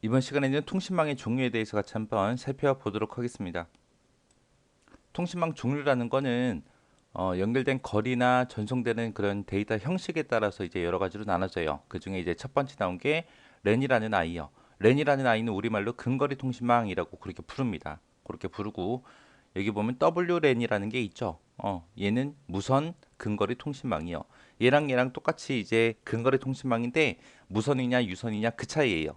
이번 시간에는 통신망의 종류에 대해서 같이 한번 살펴보도록 하겠습니다. 통신망 종류라는 거는 연결된 거리나 전송되는 그런 데이터 형식에 따라서 이제 여러 가지로 나눠져요. 그 중에 이제 첫 번째 나온 게 랜이라는 아이요. 랜이라는 아이는 우리말로 근거리 통신망이라고 그렇게 부릅니다. 그렇게 부르고 여기 보면 WLAN이라는 게 있죠. 얘는 무선 근거리 통신망이요. 얘랑 똑같이 이제 근거리 통신망인데 무선이냐 유선이냐 그 차이예요.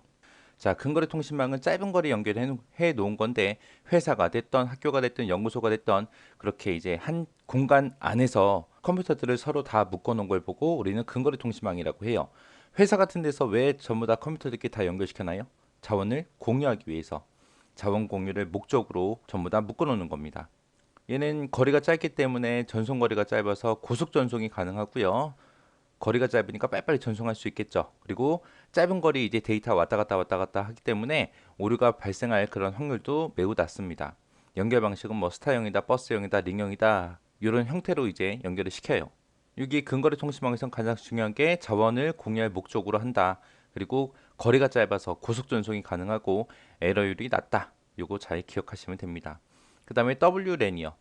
자, 근거리 통신망은 짧은 거리 연결해 놓은 건데 회사가 됐던 학교가 됐던 연구소가 됐던 그렇게 이제 한 공간 안에서 컴퓨터들을 서로 다 묶어 놓은 걸 보고 우리는 근거리 통신망이라고 해요. 회사 같은 데서 왜 전부 다 컴퓨터들끼리 다 연결시켜놔요? 자원을 공유하기 위해서. 자원 공유를 목적으로 전부 다 묶어 놓는 겁니다. 얘는 거리가 짧기 때문에 전송 거리가 짧아서 고속 전송이 가능하고요. 거리가 짧으니까 빨리빨리 전송할 수 있겠죠. 그리고 짧은 거리 이제 데이터 왔다 갔다 하기 때문에 오류가 발생할 그런 확률도 매우 낮습니다. 연결 방식은 뭐 스타형이다, 버스형이다, 링형이다 이런 형태로 이제 연결을 시켜요. 여기 근거리 통신망에선 가장 중요한 게 자원을 공유할 목적으로 한다. 그리고 거리가 짧아서 고속 전송이 가능하고 에러율이 낮다. 요거 잘 기억하시면 됩니다. 그 다음에 WLAN이요.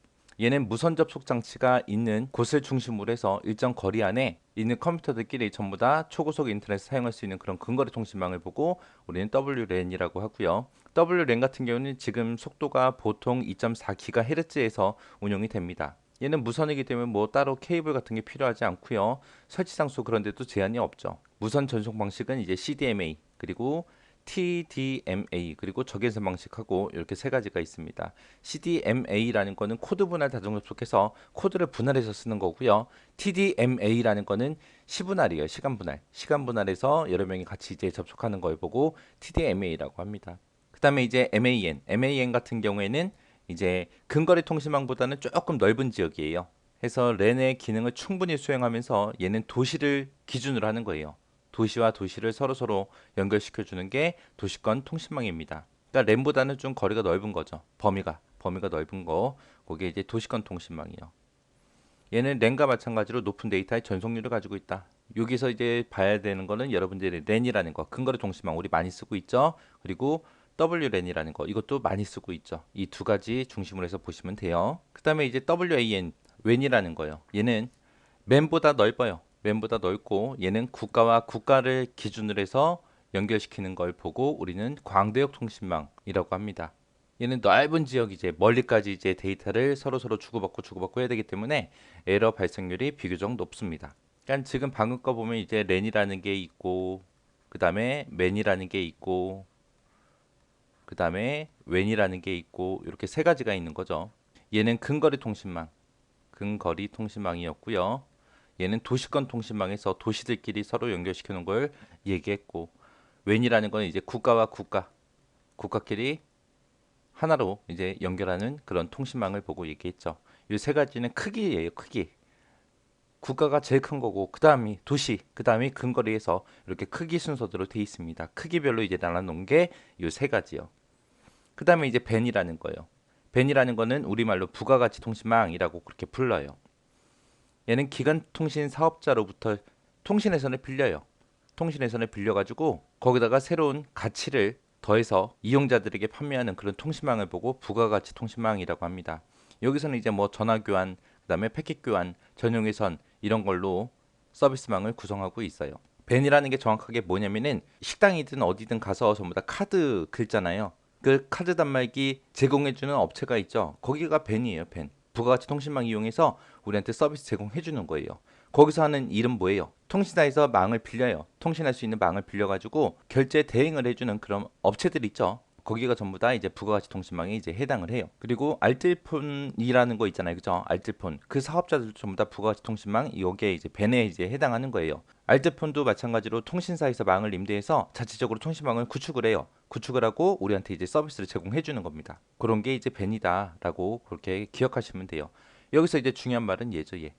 얘는 무선 접속 장치가 있는 곳을 중심으로 해서 일정 거리 안에 있는 컴퓨터들끼리 전부 다 초고속 인터넷을 사용할 수 있는 그런 근거리 통신망을 보고 우리는 WLAN이라고 하고요. WLAN 같은 경우는 지금 속도가 보통 2.4GHz에서 운영이 됩니다. 얘는 무선이기 때문에 뭐 따로 케이블 같은 게 필요하지 않고요. 설치 장소 그런 데도 제한이 없죠. 무선 전송 방식은 이제 CDMA 그리고 TDMA 그리고 적외선 방식하고 이렇게 세 가지가 있습니다. CDMA라는 거는 코드 분할 다중 접속해서 코드를 분할해서 쓰는 거고요. TDMA라는 거는 시분할이에요. 시간 분할. 시간 분할해서 여러 명이 같이 이제 접속하는 걸 보고 TDMA라고 합니다. 그다음에 이제 MAN 같은 경우에는 이제 근거리 통신망보다는 조금 넓은 지역이에요. 해서 랜의 기능을 충분히 수행하면서 얘는 도시를 기준으로 하는 거예요. 도시와 도시를 서로서로 연결시켜 주는 게 도시권 통신망입니다. 그러니까 랜보다는 좀 거리가 넓은 거죠. 범위가 넓은 거. 그게 이제 도시권 통신망이요. 얘는 랜과 마찬가지로 높은 데이터의 전송률을 가지고 있다. 여기서 이제 봐야 되는 거는 여러분들이 랜이라는 거, 근거리 통신망 우리 많이 쓰고 있죠. 그리고 WLAN이라는 거 이것도 많이 쓰고 있죠. 이 두 가지 중심으로 해서 보시면 돼요. 그다음에 이제 WAN, 웬이라는 거요. 얘는 맨보다 넓어요. 맨보다 넓고 얘는 국가와 국가를 기준으로 해서 연결시키는 걸 보고 우리는 광대역 통신망이라고 합니다. 얘는 넓은 지역 이제 멀리까지 이제 데이터를 서로서로 주고받고 해야 되기 때문에 에러 발생률이 비교적 높습니다. 그러니까 지금 방금 거 보면 이제 랜이라는 게 있고 그다음에 맨이라는 게 있고 그다음에 웬이라는 게 있고 이렇게 세 가지가 있는 거죠. 얘는 근거리 통신망이었고요. 얘는 도시권 통신망에서 도시들끼리 서로 연결시켜 놓은 걸 얘기했고 웬이라는 건 이제 국가와 국가끼리 하나로 이제 연결하는 그런 통신망을 보고 얘기했죠. 이 세 가지는 크기예요, 크기. 국가가 제일 큰 거고 그다음이 도시, 그다음이 근거리에서 이렇게 크기 순서대로 돼 있습니다. 크기별로 이제 나눠 놓은 게 이 세 가지요. 그다음에 이제 벤이라는 거예요. 벤이라는 거는 우리말로 부가가치 통신망이라고 그렇게 불러요. 얘는 기간 통신 사업자로부터 통신회선을 빌려요. 통신회선을 빌려가지고 거기다가 새로운 가치를 더해서 이용자들에게 판매하는 그런 통신망을 보고 부가가치 통신망이라고 합니다. 여기서는 이제 뭐 전화 교환, 그다음에 패킷 교환, 전용회선 이런 걸로 서비스망을 구성하고 있어요. 벤이라는 게 정확하게 뭐냐면은 식당이든 어디든 가서 전부 다 카드 긁잖아요. 그 카드 단말기 제공해주는 업체가 있죠. 거기가 벤이에요, 벤. 부가가치 통신망 이용해서 우리한테 서비스 제공해 주는 거예요. 거기서 하는 일은 뭐예요? 통신사에서 망을 빌려요. 통신할 수 있는 망을 빌려가지고 결제 대행을 해주는 그런 업체들 있죠. 거기가 전부 다 이제 부가가치 통신망에 이제 해당을 해요. 그리고 알뜰폰이라는 거 있잖아요, 그죠? 알뜰폰 그 사업자들 전부 다 부가가치 통신망 여기에 이제 벤에 이제 해당하는 거예요. 알뜰폰도 마찬가지로 통신사에서 망을 임대해서 자체적으로 통신망을 구축을 해요. 구축을 하고 우리한테 이제 서비스를 제공해 주는 겁니다. 그런 게 이제 벤이다라고 그렇게 기억하시면 돼요. 여기서 이제 중요한 말은 얘죠, 얘.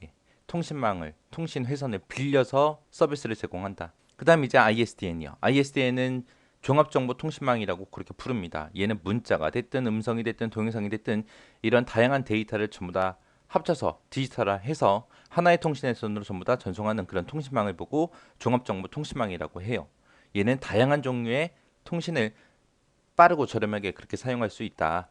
예. 통신망을, 통신 회선을 빌려서 서비스를 제공한다. 그다음 이제 ISDN이요. ISDN은 종합정보통신망이라고 그렇게 부릅니다. 얘는 문자가 됐든 음성이 됐든 동영상이 됐든 이런 다양한 데이터를 전부 다 합쳐서 디지털화해서 하나의 통신회선으로 전부 다 전송하는 그런 통신망을 보고 종합정보통신망이라고 해요. 얘는 다양한 종류의 통신을 빠르고 저렴하게 그렇게 사용할 수 있다.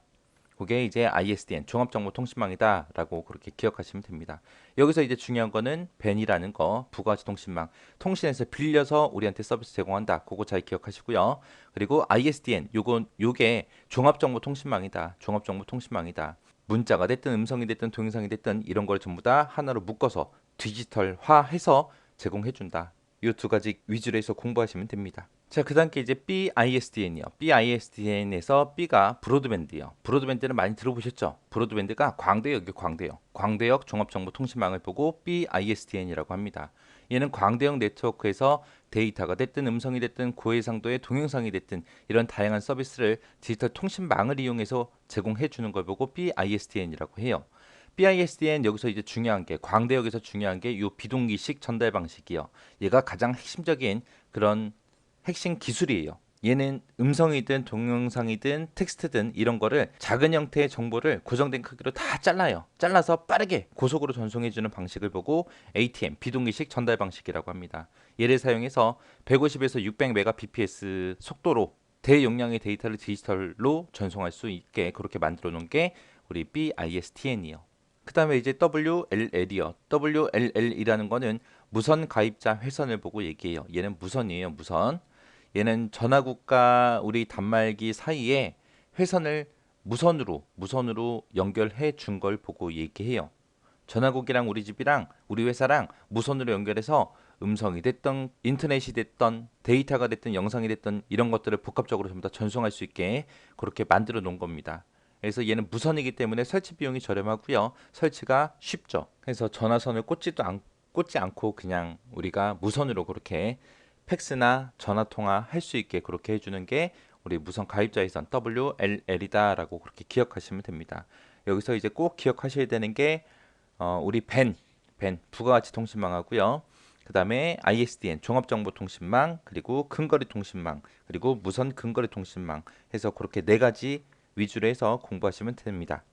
그게 이제 ISDN 종합정보통신망이다라고 그렇게 기억하시면 됩니다. 여기서 이제 중요한 거는 벤이라는 거, 부가가치 통신망, 통신에서 빌려서 우리한테 서비스 제공한다. 그거 잘 기억하시고요. 그리고 ISDN 요게 종합정보통신망이다. 종합정보통신망이다. 문자가 됐든 음성이 됐든 동영상이 됐든 이런 걸 전부 다 하나로 묶어서 디지털화해서 제공해준다. 이 두 가지 위주로 해서 공부하시면 됩니다. 자, 그 다음에 이제 BISDN이요. BISDN에서 B가 브로드밴드요. 브로드밴드는 많이 들어보셨죠? 브로드밴드가 광대역이요, 광대역. 광대역 종합정보통신망을 보고 BISDN이라고 합니다. 얘는 광대역 네트워크에서 데이터가 됐든 음성이 됐든 고해상도의 동영상이 됐든 이런 다양한 서비스를 디지털 통신망을 이용해서 제공해 주는 걸 보고 BISDN이라고 해요. BISDN 여기서 이제 중요한 게 광대역에서 중요한 게 이 비동기식 전달 방식이요. 얘가 가장 핵심적인 그런 핵심 기술이에요. 얘는 음성이든 동영상이든 텍스트든 이런 거를 작은 형태의 정보를 고정된 크기로 다 잘라요. 잘라서 빠르게 고속으로 전송해주는 방식을 보고 ATM, 비동기식 전달 방식이라고 합니다. 얘를 사용해서 150에서 600mbps 속도로 대용량의 데이터를 디지털로 전송할 수 있게 그렇게 만들어 놓은 게 우리 BISDN이요. 그 다음에 이제 WLL이요. WLL이라는 거는 무선 가입자 회선을 보고 얘기해요. 얘는 무선이에요, 무선. 얘는 전화국과 우리 단말기 사이에 회선을 무선으로 연결해 준 걸 보고 얘기해요. 전화국이랑 우리 집이랑 우리 회사랑 무선으로 연결해서 음성이 됐던 인터넷이 됐던 데이터가 됐던 영상이 됐던 이런 것들을 복합적으로 전부 다 전송할 수 있게 그렇게 만들어 놓은 겁니다. 그래서 얘는 무선이기 때문에 설치 비용이 저렴하고요. 설치가 쉽죠. 그래서 전화선을 꽂지 않고 그냥 우리가 무선으로 그렇게 팩스나 전화 통화 할 수 있게 그렇게 해주는 게 우리 무선 가입자 회선 WLL이다라고 그렇게 기억하시면 됩니다. 여기서 이제 꼭 기억하셔야 되는 게 우리 벤 부가가치 통신망하고요. 그 다음에 ISDN 종합정보통신망 그리고 근거리 통신망 그리고 무선 근거리 통신망 해서 그렇게 네 가지 위주로 해서 공부하시면 됩니다.